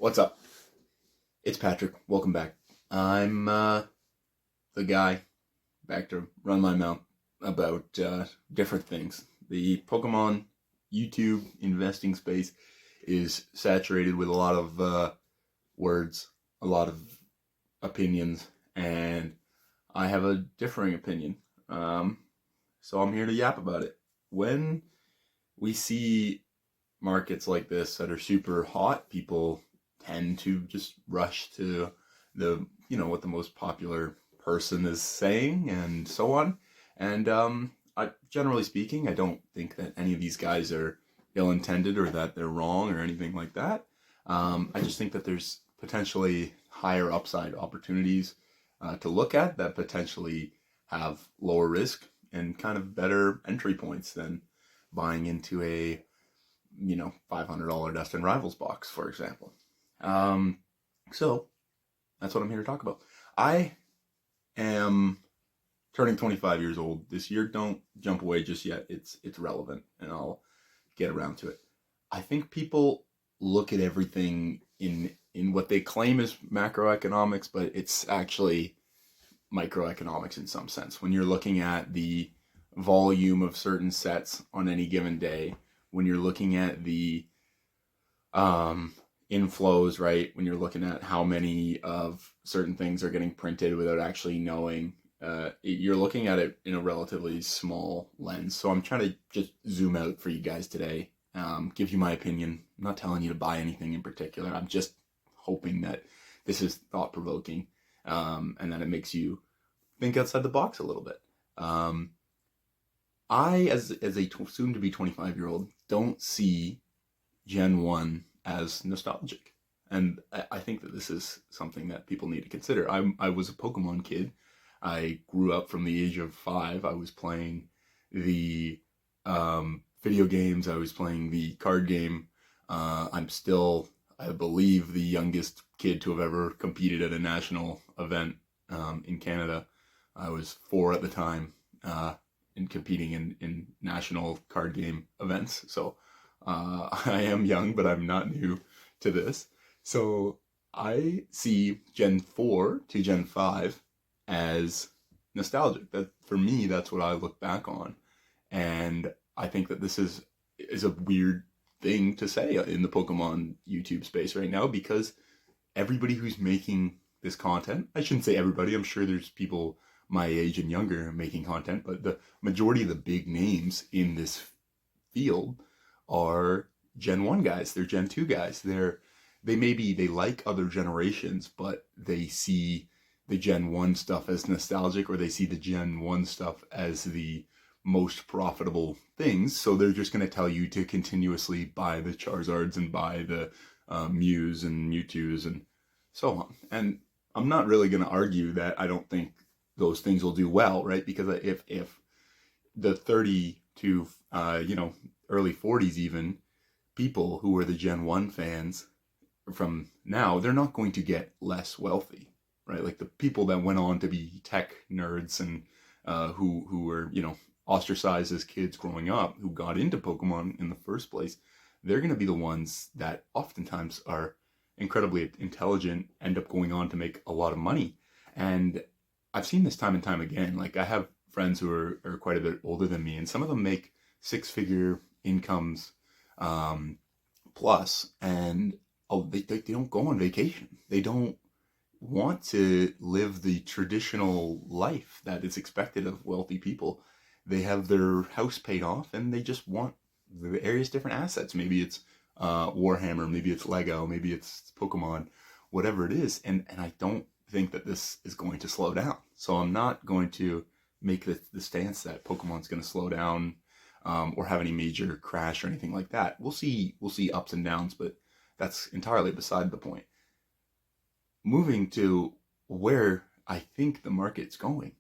What's up? It's Patrick. Welcome back. I'm the guy back to run my mouth about different things. The Pokemon YouTube investing space is saturated with a lot of words, a lot of opinions, and I have a differing opinion. So I'm here to yap about it. When we see markets like this that are super hot, people tend to just rush to what the most popular person is saying and so on. And generally speaking, I don't think that any of these guys are ill-intended or that they're wrong or anything like that. I just think that there's potentially higher upside opportunities to look at that potentially have lower risk and kind of better entry points than buying into a $500 Dustin Rivals box, for example. So that's what I'm here to talk about. I am turning 25 years old this year. Don't jump away just yet. It's relevant, and I'll get around to it. I think people look at everything in what they claim is macroeconomics, but it's actually microeconomics in some sense. When you're looking at the volume of certain sets on any given day, when you're looking at the inflows, right? When you're looking at how many of certain things are getting printed without actually knowing, you're looking at it in a relatively small lens. So I'm trying to just zoom out for you guys today, give you my opinion. I'm not telling you to buy anything in particular. I'm just hoping that this is thought-provoking, and that it makes you think outside the box a little bit. I, as a soon-to-be 25-year-old, don't see Gen 1 as nostalgic. And I think that this is something that people need to consider. I was a Pokemon kid. I grew up from the age of 5. I was playing the video games. I was playing the card game. I'm still, I believe, the youngest kid to have ever competed at a national event in Canada. I was 4 at the time. In competing in national card game events. So I am young, but I'm not new to this. So I see Gen 4 to Gen 5 as nostalgic. That, for me, that's what I look back on. And I think that this is a weird thing to say in the Pokemon YouTube space right now, because everybody who's making this content, I shouldn't say everybody, I'm sure there's people my age and younger making content, but the majority of the big names in this field are Gen 1 guys. They're Gen 2 guys. They like other generations, but they see the Gen 1 stuff as nostalgic, or they see the Gen 1 stuff as the most profitable things. So they're just going to tell you to continuously buy the Charizards and buy the Mews and Mewtwo's and so on. And I'm not really going to argue that I don't think those things will do well, right? Because if the 30 to early 40s even people who are the Gen 1 fans from now, they're not going to get less wealthy, right? Like the people that went on to be tech nerds and who were ostracized as kids growing up, who got into Pokemon in the first place, they're going to be the ones that oftentimes are incredibly intelligent, end up going on to make a lot of money. And I've seen this time and time again. Like, I have friends who are quite a bit older than me, and some of them make 6-figure incomes plus, and they don't go on vacation. They don't want to live the traditional life that is expected of wealthy people. They have their house paid off, and they just want the various different assets. Maybe it's Warhammer, maybe it's Lego, maybe it's Pokemon, whatever it is. And I don't think that this is going to slow down. So I'm not going to make the stance that Pokemon's going to slow down or have any major crash or anything like that. We'll see ups and downs, but that's entirely beside the point. Moving to where I think the market's going,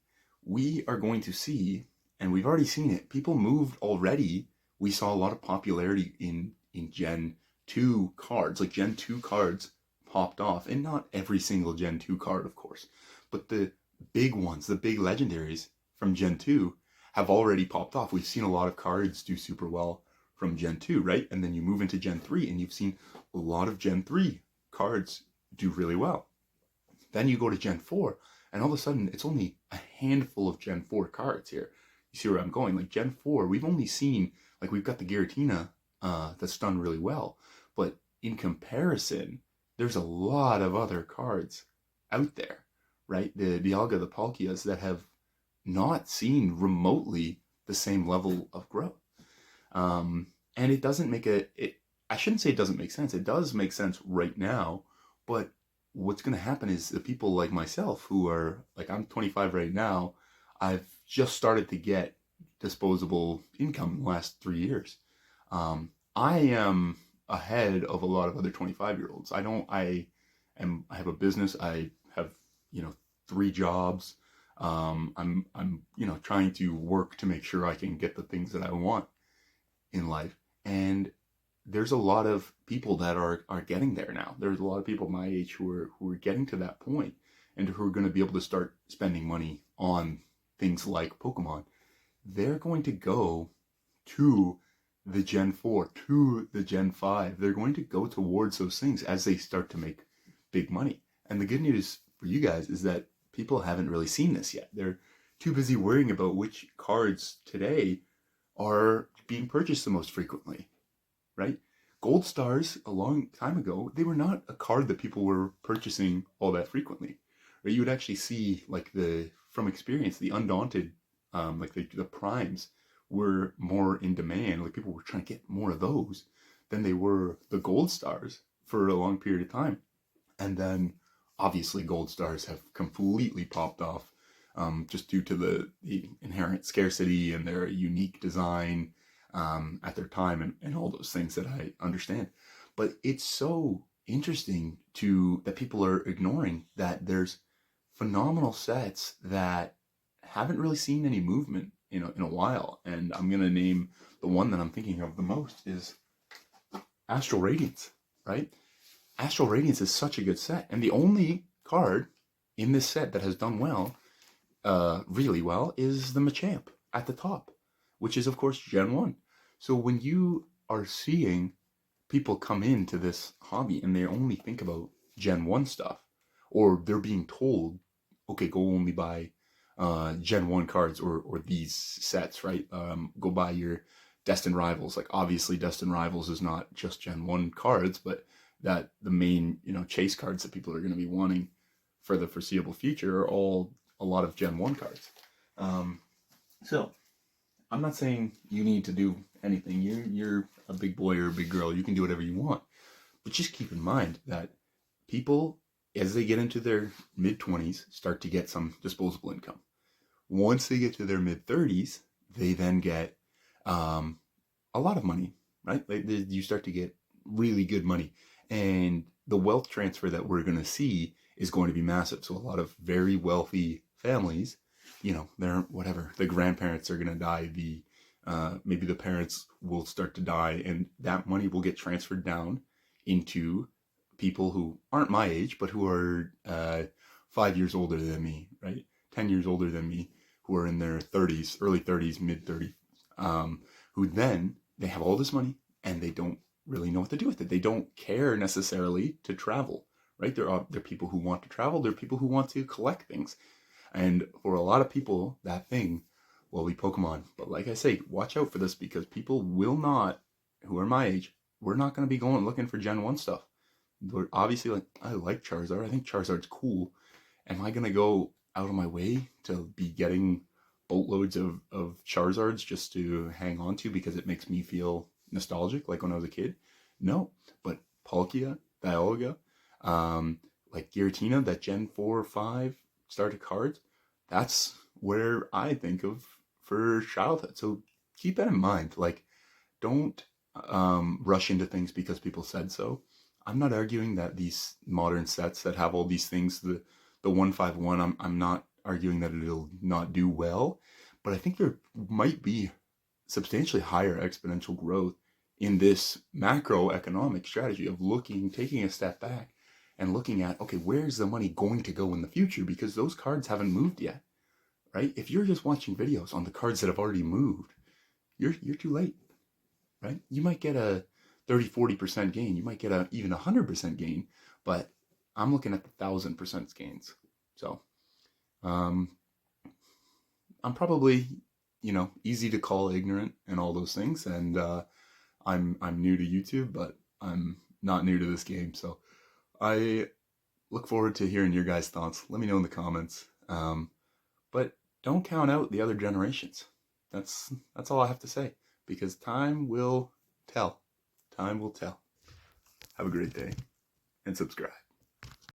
we are going to see, and we've already seen it, people moved already. We saw a lot of popularity in Gen 2 cards, like Gen 2 cards popped off, and not every single Gen 2 card, of course, but the big ones, the big legendaries from Gen 2 have already popped off. We've seen a lot of cards do super well from Gen 2, right? And then you move into Gen 3 and you've seen a lot of Gen 3 cards do really well. Then you go to Gen 4, and all of a sudden, it's only a handful of Gen 4 cards here. You see where I'm going? Like Gen 4, we've only seen, like we've got the Giratina that's done really well. But in comparison, there's a lot of other cards out there, right? The Dialga, the Palkias that have not seen remotely the same level of growth. And it doesn't make I shouldn't say it doesn't make sense. It does make sense right now, but what's going to happen is the people like myself who are, like, I'm 25 right now, I've just started to get disposable income in the last 3 years. I am ahead of a lot of other 25-year-olds. I have a business. I have, 3 jobs. I'm trying to work to make sure I can get the things that I want in life. And there's a lot of people that are getting there now. There's a lot of people my age who are getting to that point and who are going to be able to start spending money on things like Pokemon. They're going to go to the Gen 4, to the Gen 5. They're going to go towards those things as they start to make big money. And the good news for you guys is that people haven't really seen this yet. They're too busy worrying about which cards today are being purchased the most frequently, right? Gold Stars, a long time ago, they were not a card that people were purchasing all that frequently. Or you would actually see, like, from experience, the Undaunted, like the primes were more in demand. Like, people were trying to get more of those than they were the Gold Stars for a long period of time. And then obviously Gold Stars have completely popped off, just due to the inherent scarcity and their unique design at their time, and all those things that I understand. But it's so interesting that people are ignoring that there's phenomenal sets that haven't really seen any movement in a while. And I'm going to name the one that I'm thinking of the most is Astral Radiance, right? Astral Radiance is such a good set. And the only card in this set that has done well, really well, is the Machamp at the top, which is, of course, Gen 1. So when you are seeing people come into this hobby and they only think about Gen 1 stuff, or they're being told, okay, go only buy Gen 1 cards or these sets, right? Go buy your Destined Rivals. Like, obviously, Destined Rivals is not just Gen 1 cards, but that the main, chase cards that people are going to be wanting for the foreseeable future are all a lot of Gen 1 cards. So, I'm not saying you need to do anything. You're a big boy or a big girl. You can do whatever you want. But just keep in mind that people, as they get into their mid-20s, start to get some disposable income. Once they get to their mid-30s, they then get a lot of money, right? You start to get really good money. And the wealth transfer that we're going to see is going to be massive. So a lot of very wealthy families, the grandparents are going to die. Maybe the parents will start to die, and that money will get transferred down into people who aren't my age, but who are 5 years older than me, right? 10 years older than me, who are in their 30s, early 30s, mid 30s, who then they have all this money and they don't really know what to do with it. They don't care necessarily to travel, right? There are people who want to travel. There are people who want to collect things. And for a lot of people, that thing will be Pokemon. But like I say, watch out for this, because people will not, who are my age, we're not going to be going looking for Gen 1 stuff. We're obviously, like, I like Charizard. I think Charizard's cool. Am I going to go out of my way to be getting boatloads of Charizards just to hang on to because it makes me feel nostalgic, like when I was a kid? No. But Palkia, Dialga, like Giratina, that Gen 4 or 5 starter cards, that's where I think of for childhood. So keep that in mind. Like, don't rush into things because people said so. I'm not arguing that these modern sets that have all these things, the 151, I'm not arguing that it'll not do well, but I think there might be substantially higher exponential growth in this macroeconomic strategy of taking a step back and looking at, okay, where's the money going to go in the future? Because those cards haven't moved yet, right? If you're just watching videos on the cards that have already moved, you're too late, right? You might get 30-40% gain. You might get even 100% gain, but I'm looking at the 1,000% gains. So I'm probably, easy to call ignorant and all those things, and I'm new to YouTube, but I'm not new to this game. So I look forward to hearing your guys' thoughts. Let me know in the comments. But don't count out the other generations. That's all I have to say, because time will tell. Time will tell. Have a great day and subscribe.